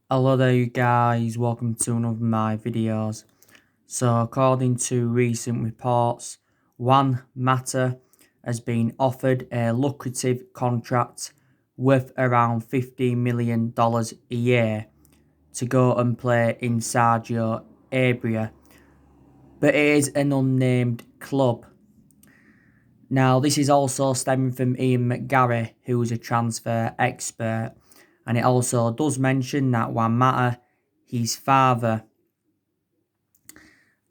Hello there you guys, welcome to one of my videos. So according to recent reports, Juan Mata has been offered a lucrative contract worth around $15 million a year to go and play in Sergio Abria, but it is an unnamed club. Now this is also stemming from Ian McGarry, who is a transfer expert, and it also does mention that Juan Mata, his father,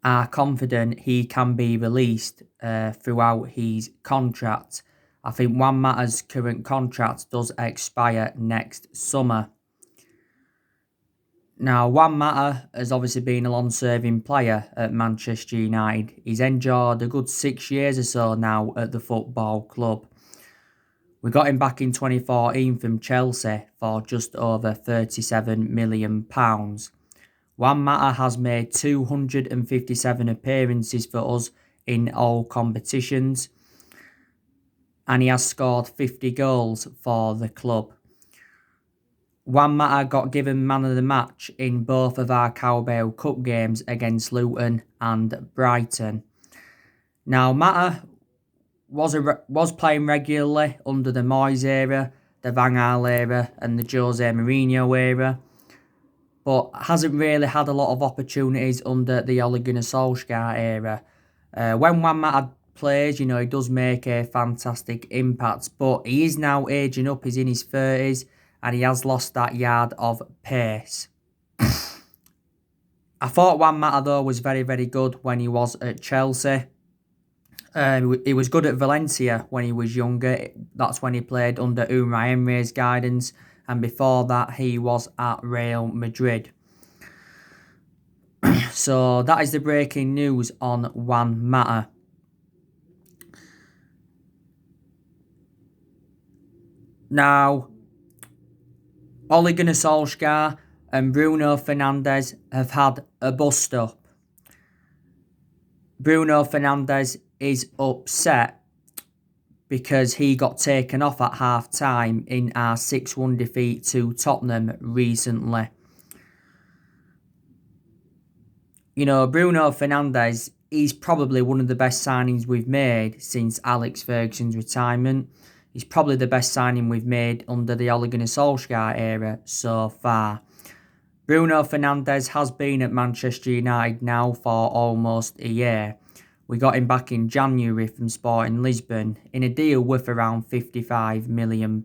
are confident he can be released throughout his contract. I think Juan Mata's current contract does expire next summer. Now, Juan Mata has obviously been a long-serving player at Manchester United. He's enjoyed a good 6 years or so now at the football club. We got him back in 2014 from Chelsea for just over £37 million. Juan Mata has made 257 appearances for us in all competitions, and he has scored 50 goals for the club. Juan Mata got given man of the match in both of our Carabao Cup games against Luton and Brighton. Now, Mata was playing regularly under the Moyes era, the Van Gaal era and the Jose Mourinho era, but hasn't really had a lot of opportunities under the Ole Gunnar Solsjaer era. When Juan Mata plays, he does make a fantastic impact, but he is now aging up. He's in his 30s and he has lost that yard of pace. I thought Juan Mata, though, was very, very good when he was at Chelsea. He was good at Valencia when he was younger. That's when he played under Unai Emery's guidance. And before that, he was at Real Madrid. So that is the breaking news on Juan Mata. Now, Ole Gunnar Solskjaer and Bruno Fernandes have had a bust-up. Bruno Fernandes is upset because he got taken off at half-time in our 6-1 defeat to Tottenham recently. Bruno Fernandes, he's probably one of the best signings we've made since Alex Ferguson's retirement. He's probably the best signing we've made under the Ole Gunnar Solskjaer era so far. Bruno Fernandes has been at Manchester United now for almost a year. We got him back in January from Sporting Lisbon in a deal worth around £55 million.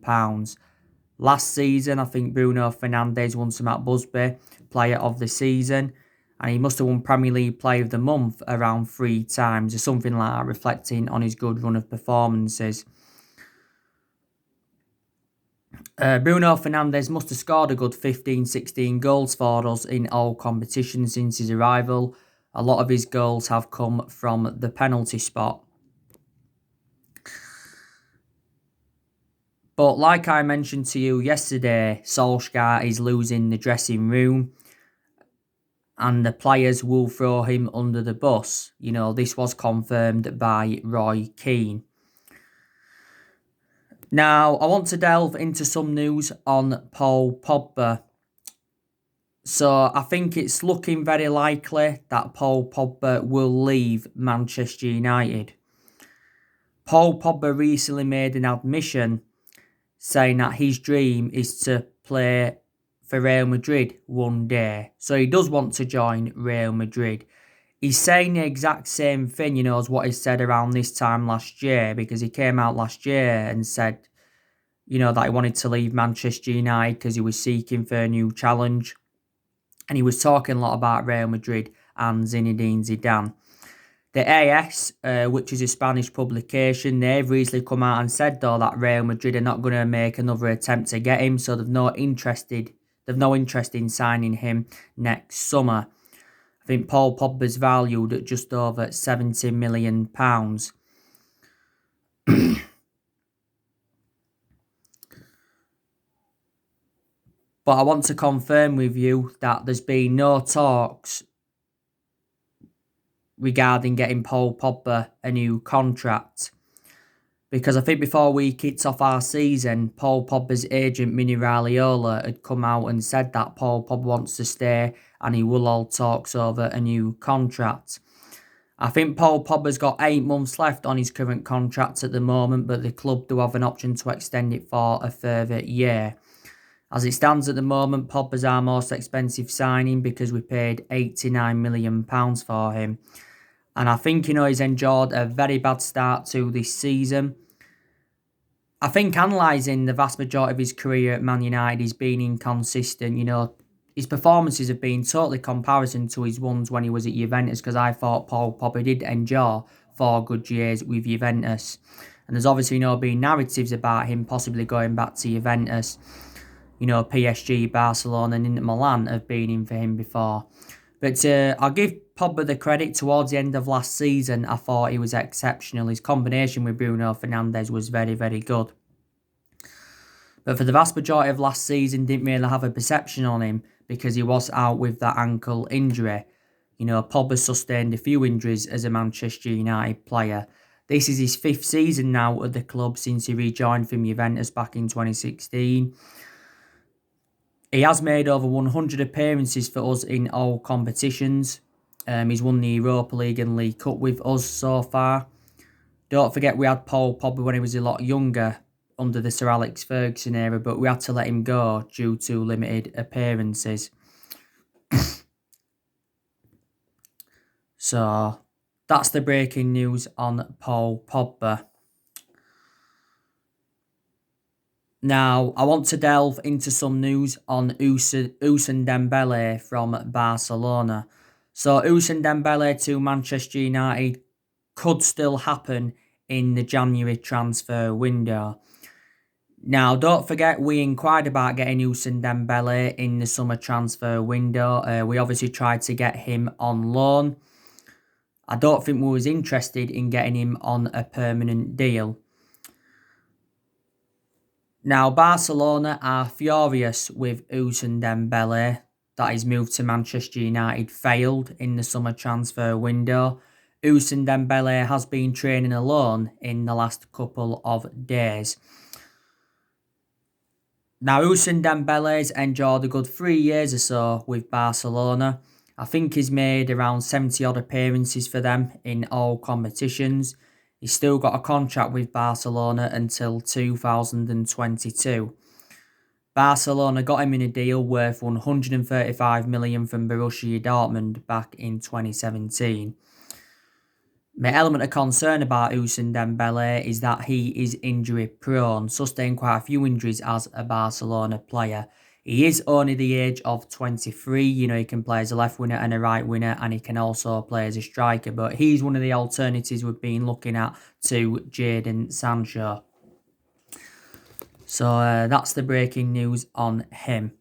Last season, I think Bruno Fernandes won some at Busby Player of the Season, and he must have won Premier League Player of the Month around 3 times or something like that, reflecting on his good run of performances. Bruno Fernandes must have scored a good 15-16 goals for us in all competitions since his arrival. A lot of his goals have come from the penalty spot. But like I mentioned to you yesterday, Solskjaer is losing the dressing room and the players will throw him under the bus. This was confirmed by Roy Keane. Now, I want to delve into some news on Paul Pogba. So, I think it's looking very likely that Paul Pogba will leave Manchester United. Paul Pogba recently made an admission saying that his dream is to play for Real Madrid one day. So, he does want to join Real Madrid. He's saying the exact same thing, as what he said around this time last year, because he came out last year and said, that he wanted to leave Manchester United because he was seeking for a new challenge. And he was talking a lot about Real Madrid and Zinedine Zidane. The AS, which is a Spanish publication, they've recently come out and said, though, that Real Madrid are not going to make another attempt to get him, so they've no interest in signing him next summer. I think Paul Pogba's valued at just over £70 million. But I want to confirm with you that there's been no talks regarding getting Paul Pogba a new contract. Because I think before we kicked off our season, Paul Pogba's agent, Mini Raiola, had come out and said that Paul Pogba wants to stay and he will hold talks over a new contract. I think Paul Pogba's got 8 months left on his current contract at the moment, but the club do have an option to extend it for a further year. As it stands at the moment, Pogba's our most expensive signing because we paid £89 million for him. And I think, he's enjoyed a very bad start to this season. I think analysing the vast majority of his career at Man United, he's been inconsistent. His performances have been totally comparison to his ones when he was at Juventus, because I thought Paul Pogba did enjoy 4 good years with Juventus. And there's obviously been narratives about him possibly going back to Juventus. PSG, Barcelona and Inter Milan have been in for him before. But I'll give Pogba the credit. Towards the end of last season, I thought he was exceptional. His combination with Bruno Fernandes was very, very good. But for the vast majority of last season, didn't really have a perception on him because he was out with that ankle injury. Pogba sustained a few injuries as a Manchester United player. This is his 5th season now at the club since he rejoined from Juventus back in 2016. He has made over 100 appearances for us in all competitions. He's won the Europa League and League Cup with us so far. Don't forget we had Paul Pogba when he was a lot younger under the Sir Alex Ferguson era, but we had to let him go due to limited appearances. So that's the breaking news on Paul Pogba. Now, I want to delve into some news on Ousmane Dembele from Barcelona. So, Ousmane Dembele to Manchester United could still happen in the January transfer window. Now, don't forget, we inquired about getting Ousmane Dembele in the summer transfer window. We obviously tried to get him on loan. I don't think we was interested in getting him on a permanent deal. Now, Barcelona are furious with Ousmane Dembele that his move to Manchester United failed in the summer transfer window. Ousmane Dembele has been training alone in the last couple of days. Now, Ousmane Dembele's enjoyed a good 3 years or so with Barcelona. I think he's made around 70 odd appearances for them in all competitions. He's still got a contract with Barcelona until 2022. Barcelona got him in a deal worth 135 million from Borussia Dortmund back in 2017. My element of concern about Ousmane Dembele is that he is injury prone, sustained quite a few injuries as a Barcelona player. He is only the age of 23. He can play as a left winger and a right winger, and he can also play as a striker. But he's one of the alternatives we've been looking at to Jadon Sancho. So that's the breaking news on him.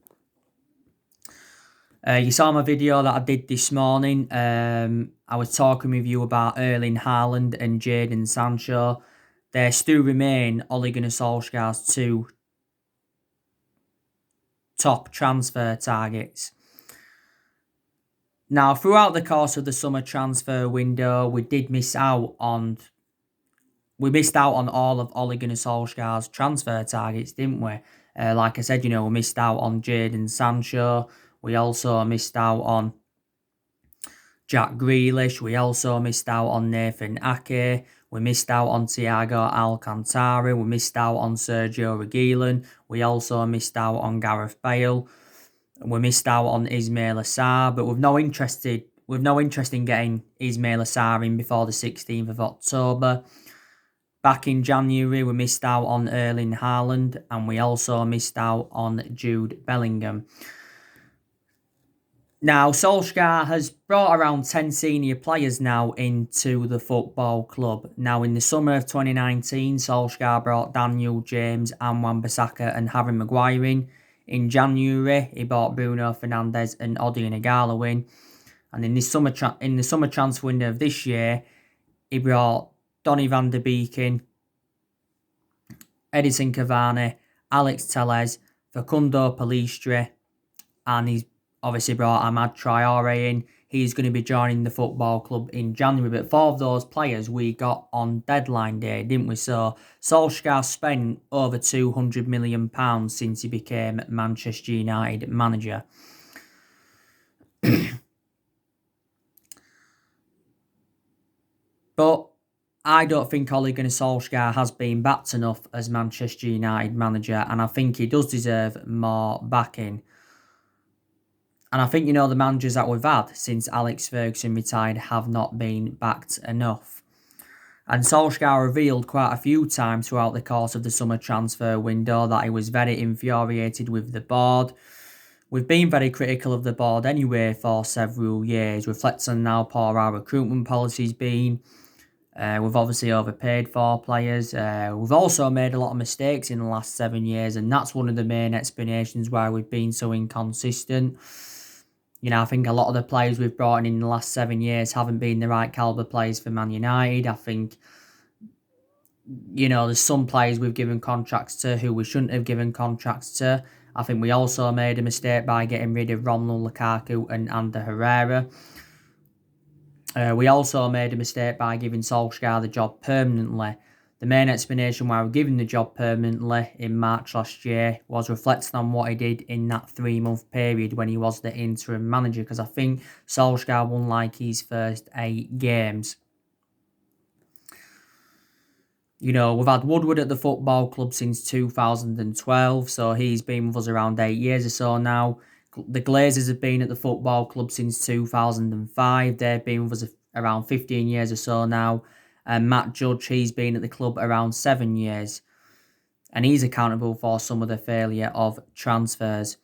You saw my video that I did this morning. I was talking with you about Erling Haaland and Jadon Sancho. They still remain Ole Gunnar Solskjaer's 2 top transfer targets. Now, throughout the course of the summer transfer window, we missed out on all of Ole Gunnar Solskjaer's transfer targets, didn't we? Like I said, we missed out on Jadon Sancho. We also missed out on Jack Grealish. We also missed out on Nathan Ake. We missed out on Thiago Alcantara. We missed out on Sergio Reguilon. We also missed out on Gareth Bale. We missed out on Ismail Assar, but we've no interest in getting Ismail Assar in before the 16th of October. Back in January, we missed out on Erling Haaland, and we also missed out on Jude Bellingham. Now, Solskjaer has brought around 10 senior players now into the football club. Now, in the summer of 2019, Solskjaer brought Daniel James, Wan-Bissaka and Harry Maguire in. In January, he brought Bruno Fernandes and Odion Ighalo in. And in the summer transfer window of this year, he brought Donny van der Beek in, Edinson Cavani, Alex Telles, Facundo Pellistri, and he's obviously brought Ahmad Traore in. He's going to be joining the football club in January. But 4 of those players we got on deadline day, didn't we? So Solskjaer spent over £200 million since he became Manchester United manager. But I don't think Ole Gunnar Solskjaer has been backed enough as Manchester United manager, and I think he does deserve more backing. And I think, the managers that we've had since Alex Ferguson retired have not been backed enough. And Solskjaer revealed quite a few times throughout the course of the summer transfer window that he was very infuriated with the board. We've been very critical of the board anyway for several years, reflecting on how poor our recruitment policy's been. We've obviously overpaid for players. We've also made a lot of mistakes in the last 7 years, and that's one of the main explanations why we've been so inconsistent. I think a lot of the players we've brought in the last 7 years haven't been the right calibre players for Man United. I think, there's some players we've given contracts to who we shouldn't have given contracts to. I think we also made a mistake by getting rid of Romelu Lukaku and Ander Herrera. We also made a mistake by giving Solskjaer the job permanently. The main explanation why we're giving the job permanently in March last year was reflecting on what he did in that 3-month period when he was the interim manager, because I think Solskjaer won like his first 8 games. We've had Woodward at the football club since 2012, so he's been with us around 8 years or so now. The Glazers have been at the football club since 2005. They've been with us around 15 years or so now. And Matt Judge, he's been at the club around 7 years. And he's accountable for some of the failure of transfers.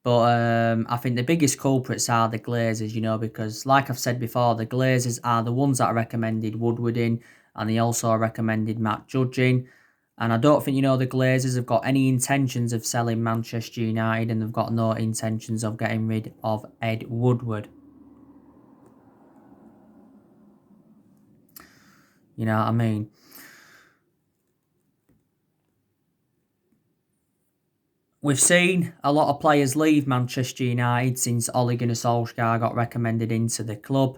But I think the biggest culprits are the Glazers, because like I've said before, the Glazers are the ones that recommended Woodward in, and they also recommended Matt Judge in. And I don't think, the Glazers have got any intentions of selling Manchester United, and they've got no intentions of getting rid of Ed Woodward. You know what I mean? We've seen a lot of players leave Manchester United since Ole Gunnar Solskjaer got recommended into the club.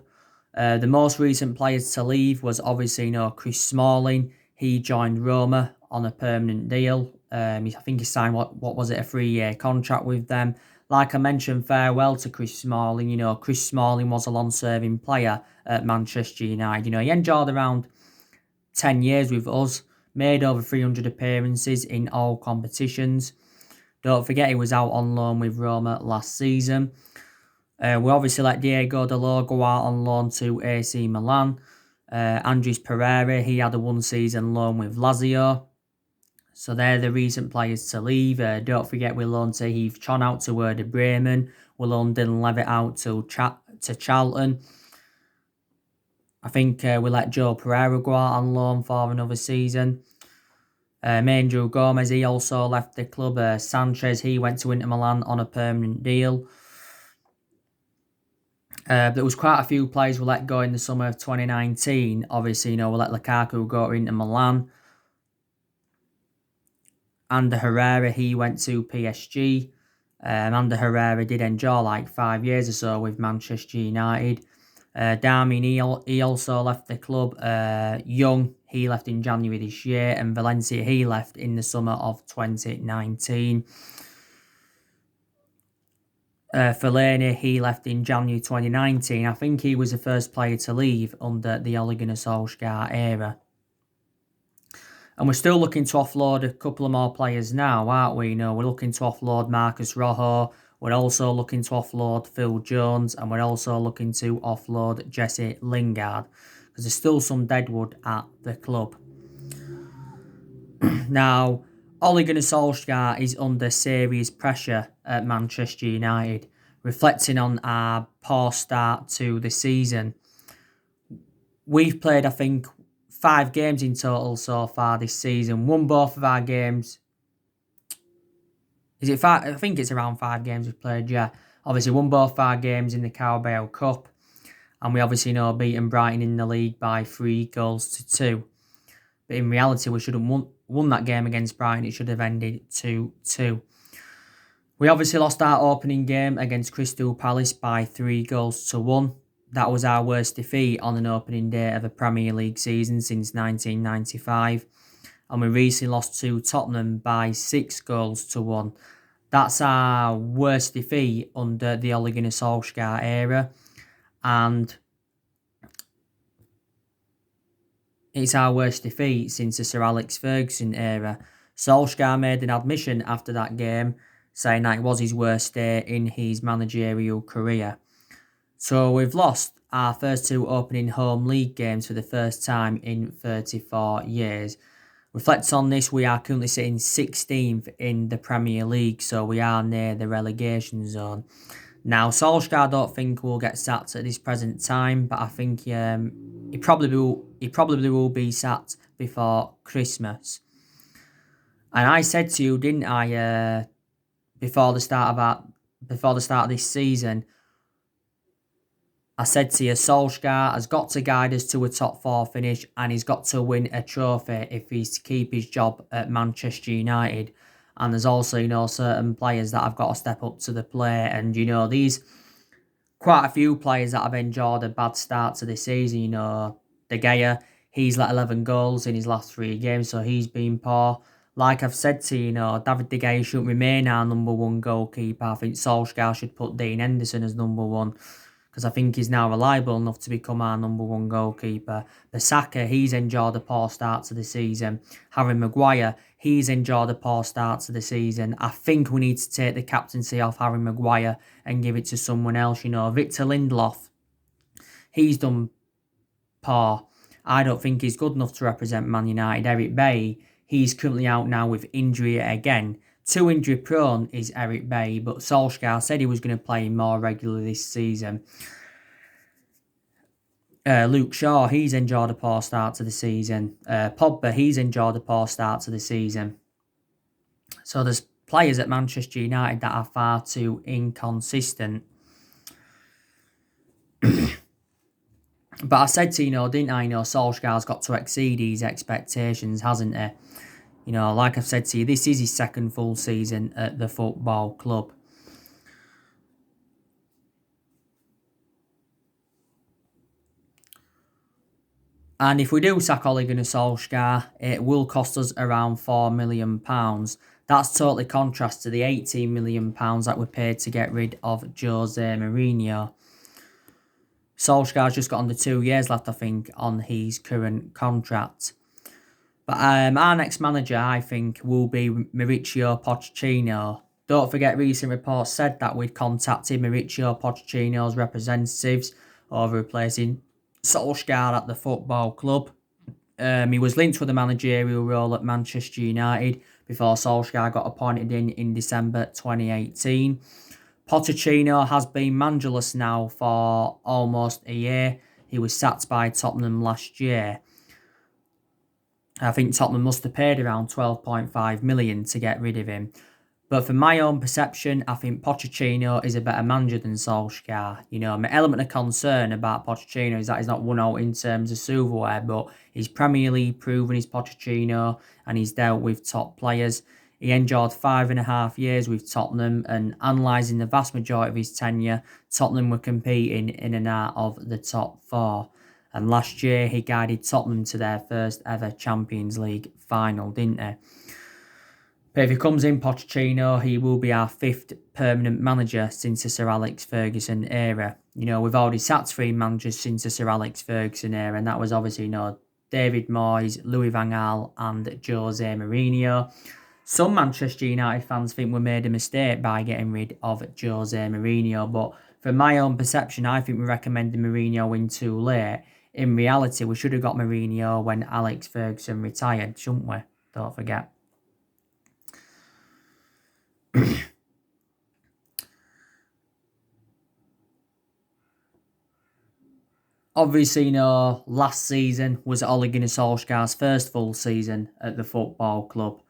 The most recent players to leave was obviously, Chris Smalling. He joined Roma on a permanent deal. I think he signed, what was it, a 3-year contract with them. Like I mentioned, farewell to Chris Smalling. Chris Smalling was a long-serving player at Manchester United. He enjoyed around 10 years with us, made over 300 appearances in all competitions. Don't forget he was out on loan with Roma last season. We obviously let Diego Dalot go out on loan to AC Milan. Andres Pereira, he had a 1-season loan with Lazio. So they're the recent players to leave. Don't forget we loaned Heath Chon out to Werder Bremen. We loaned Dylan Levitt out to Charlton. I think we let Joe Pereira go out on loan for another season. Manuel Gomez, he also left the club. Sanchez, he went to Inter Milan on a permanent deal. There was quite a few players we let go in the summer of 2019. Obviously, we let Lukaku go to Inter Milan. Ander Herrera, he went to PSG. Ander Herrera did enjoy like 5 years or so with Manchester United. Darmian, he also left the club. Young, he left in January this year. And Valencia, he left in the summer of 2019. Fellaini, he left in January 2019. I think he was the first player to leave under the Ole Gunnar Solskjaer era. And we're still looking to offload a couple of more players now, aren't we? We're looking to offload Marcus Rojo. We're also looking to offload Phil Jones. And we're also looking to offload Jesse Lingard. Because there's still some deadwood at the club. Now, Ole Gunnar Solskjaer is under serious pressure at Manchester United, reflecting on our poor start to the season. We've played, I think, 5 games in total so far this season. Won both of our games. Is it 5? I think it's around 5 games we've played, yeah. Obviously, won both our games in the Carabao Cup. And we obviously beaten Brighton in the league by 3-2. But in reality, we should have won that game against Brighton. It should have ended 2-2. We obviously lost our opening game against Crystal Palace by 3 goals to 1. That was our worst defeat on an opening day of a Premier League season since 1995. And we recently lost to Tottenham by 6 goals to 1. That's our worst defeat under the Ole Gunnar Solskjaer era. And it's our worst defeat since the Sir Alex Ferguson era. Solskjaer made an admission after that game, saying that it was his worst day in his managerial career. So we've lost our first 2 opening home league games for the first time in 34 years. Reflect on this, we are currently sitting 16th in the Premier League, so we are near the relegation zone. Now, Solskjaer, I don't think will get sacked at this present time, but I think he probably will be sacked before Christmas. And I said to you, didn't I, before the start of this season, I said to you, Solskjaer has got to guide us to a top 4 finish, and he's got to win a trophy if he's to keep his job at Manchester United. And there's also, certain players that have got to step up to the plate. And, these quite a few players that have enjoyed a bad start to this season. De Gea, he's let 11 goals in his last 3 games, so he's been poor. Like I've said to you, David De Gea shouldn't remain our number 1 goalkeeper. I think Solskjaer should put Dean Henderson as number 1. Because I think he's now reliable enough to become our number 1 goalkeeper. Saka, he's enjoyed a poor start to the season. Harry Maguire, he's enjoyed a poor start to the season. I think we need to take the captaincy off Harry Maguire and give it to someone else. Victor Lindelof, he's done poor. I don't think he's good enough to represent Man United. Eric Bailly, he's currently out now with injury again. 2 injury prone is Eric Bailly, but Solskjaer said he was going to play more regularly this season. Luke Shaw, he's enjoyed a poor start to the season. Pogba, he's enjoyed a poor start to the season. So there's players at Manchester United that are far too inconsistent. But I said to didn't I, Solskjaer's got to exceed his expectations, hasn't he? Like I've said to you, this is his second full season at the football club. And if we do sack Ole Gunnar Solskjaer, it will cost us around £4 million. That's totally contrast to the £18 million that we paid to get rid of Jose Mourinho. Solskjaer's just got under 2 years left, I think, on his current contract. But our next manager, I think, will be Mauricio Pochettino. Don't forget, recent reports said that we'd contacted Mauricio Pochettino's representatives over replacing Solskjaer at the football club. He was linked with a managerial role at Manchester United before Solskjaer got appointed in December 2018. Pochettino has been managerless now for almost a year. He was sacked by Tottenham last year. I think Tottenham must have paid around 12.5 million to get rid of him. But from my own perception, I think Pochettino is a better manager than Solskjaer. My element of concern about Pochettino is that he's not won out in terms of silverware, but he's Premier League proven he's Pochettino and he's dealt with top players. He endured 5.5 years with Tottenham, and analysing the vast majority of his tenure, Tottenham were competing in and out of the top 4. And last year, he guided Tottenham to their first ever Champions League final, didn't he? But if he comes in Pochettino, he will be our 5th permanent manager since the Sir Alex Ferguson era. We've already sacked 3 managers since the Sir Alex Ferguson era, and that was obviously, David Moyes, Louis van Gaal, and Jose Mourinho. Some Manchester United fans think we made a mistake by getting rid of Jose Mourinho, but from my own perception, I think we recommended Mourinho in too late. In reality, we should have got Mourinho when Alex Ferguson retired, shouldn't we? Don't forget. Obviously, last season was Ole Gunnar Solskjaer's first full season at the football club.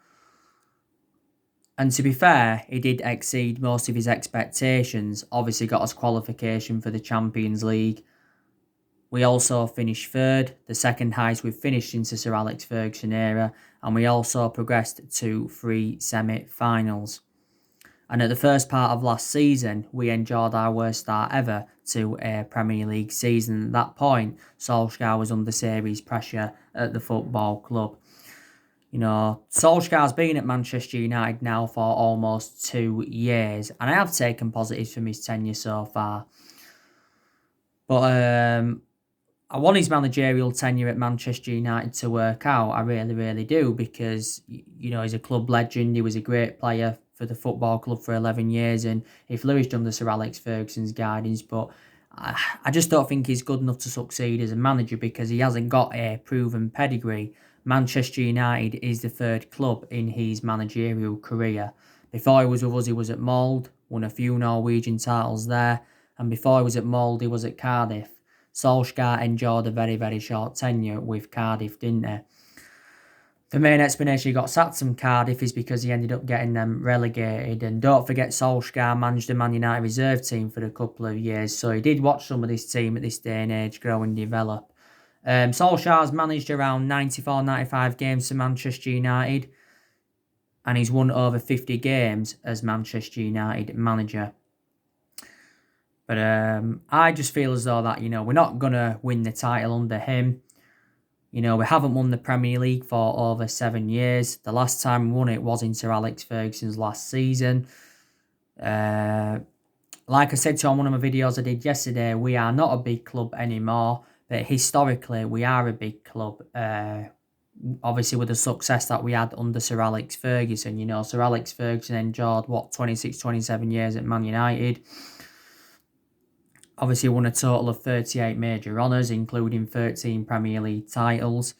And to be fair, he did exceed most of his expectations. Obviously got us qualification for the Champions League. We also finished 3rd, the second highest we've finished since the Sir Alex Ferguson era. And we also progressed to 3 semi-finals. And at the first part of last season, we endured our worst start ever to a Premier League season. At that point, Solskjaer was under serious pressure at the football club. Solskjaer's been at Manchester United now for almost 2 years, and I have taken positives from his tenure so far. But I want his managerial tenure at Manchester United to work out. I really, really do, because, he's a club legend. He was a great player for the football club for 11 years, and he flourished under Sir Alex Ferguson's guidance. But I just don't think he's good enough to succeed as a manager, because he hasn't got a proven pedigree. Manchester United is the third club in his managerial career. Before he was with us, he was at Mould, won a few Norwegian titles there, and before he was at Mould, he was at Cardiff. Solskjaer enjoyed a very, very short tenure with Cardiff, didn't he? The main explanation he got sacked from Cardiff is because he ended up getting them relegated. And don't forget, Solskjaer managed the Man United reserve team for a couple of years, so he did watch some of this team at this day and age grow and develop. Solskjaer's managed around 94-95 games for Manchester United, and he's won over 50 games as Manchester United manager. But I just feel as though that, we're not going to win the title under him. We haven't won the Premier League for over 7 years. The last time we won it was in Sir Alex Ferguson's last season. Like I said to on one of my videos I did yesterday, we are not a big club anymore. But historically, we are a big club. Obviously, with the success that we had under Sir Alex Ferguson. Sir Alex Ferguson endured, 26, 27 years at Man United. Obviously won a total of 38 major honours, including 13 Premier League titles.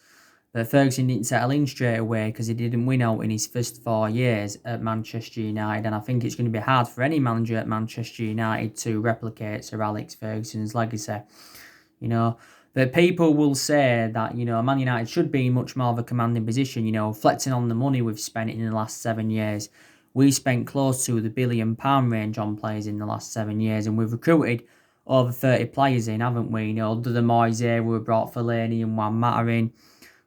But Ferguson didn't settle in straight away because he didn't win out in his first 4 years at Manchester United. And I think it's going to be hard for any manager at Manchester United to replicate Sir Alex Ferguson's legacy. But people will say that, Man United should be in much more of a commanding position, reflecting on the money we've spent in the last 7 years. We spent close to the £1 billion range on players in the last 7 years, and we've recruited over 30 players in, haven't we? Under the Moyes era, we brought Fellaini and Juan Mata in.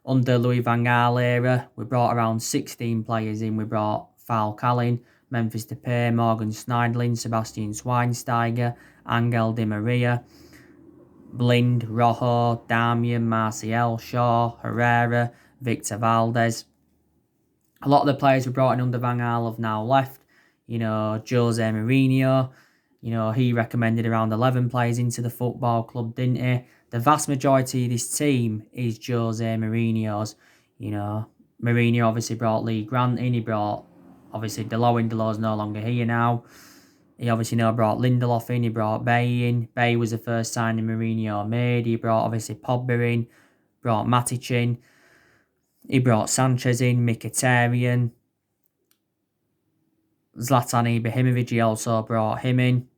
Under Louis van Gaal era, we brought around 16 players in. We brought Falcao in, Memphis Depay, Morgan Schneiderlin, Sebastian Schweinsteiger, Angel Di Maria, Blind, Rojo, Darmian, Martial, Shaw, Herrera, Victor Valdez. A lot of the players we brought in under Van Gaal have now left. Jose Mourinho. He recommended around 11 players into the football club, didn't he? The vast majority of this team is Jose Mourinho's. Mourinho obviously brought Lee Grant in. He brought, obviously, Delor's no longer here now. He obviously brought Lindelof in. He brought Bay in. Bay was the first signing Mourinho made. He brought, obviously, Pogba in. Brought Matic in. He brought Sanchez in, Mkhitaryan. Zlatan Ibrahimovic, he also brought him in.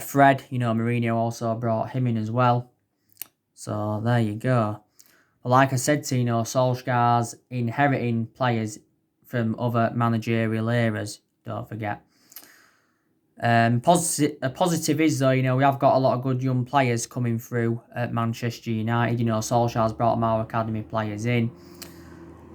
Fred, Mourinho also brought him in as well. So there you go. But like I said to Solskjaer's inheriting players from other managerial eras, don't forget. A positive is, though, we have got a lot of good young players coming through at Manchester United. Solskjaer's brought our academy players in.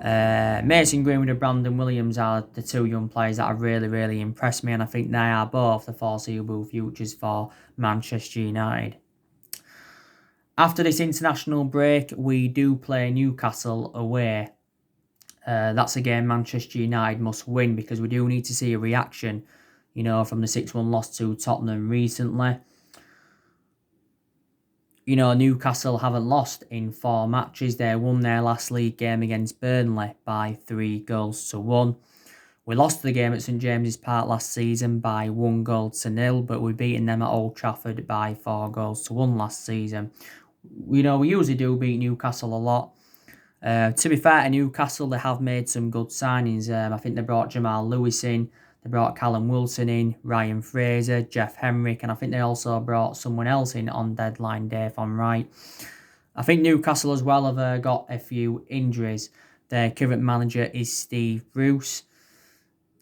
Mason Greenwood and Brandon Williams are the 2 young players that have really, really impressed me, and I think they are both the foreseeable futures for Manchester United. After this international break, we do play Newcastle away. That's a game Manchester United must win, because we do need to see a reaction, from the 6-1 loss to Tottenham recently. Newcastle haven't lost in 4 matches. They won their last league game against Burnley by 3-1. We lost the game at St James's Park last season by 1-0, but we beaten them at Old Trafford by 4-1 last season. We usually do beat Newcastle a lot. To be fair to Newcastle, they have made some good signings. I think they brought Jamal Lewis in. They brought Callum Wilson in, Ryan Fraser, Jeff Henrick, and I think they also brought someone else in on deadline day, if I'm right. I think Newcastle as well have got a few injuries. Their current manager is Steve Bruce.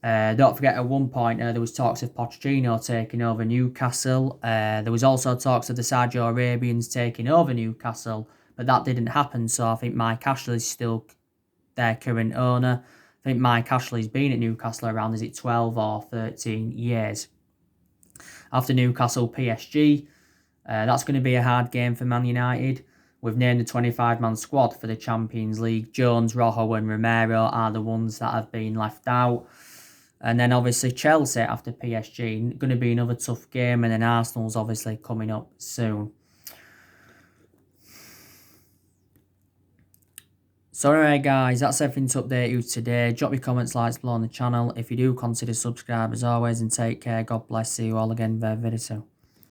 Don't forget, at one point, there was talks of Pochettino taking over Newcastle. There was also talks of the Saudi Arabians taking over Newcastle, but that didn't happen. So I think Mike Ashley's still their current owner. I think Mike Ashley's been at Newcastle around, is it 12 or 13 years. After Newcastle PSG, that's going to be a hard game for Man United. We've named the 25-man squad for the Champions League. Jones, Rojo and Romero are the ones that have been left out. And then obviously Chelsea after PSG, going to be another tough game. And then Arsenal's obviously coming up soon. So anyway guys, that's everything to update you today. Drop your comments, likes below on the channel. If you do, consider subscribe as always, and take care. God bless. See you all again very, very soon.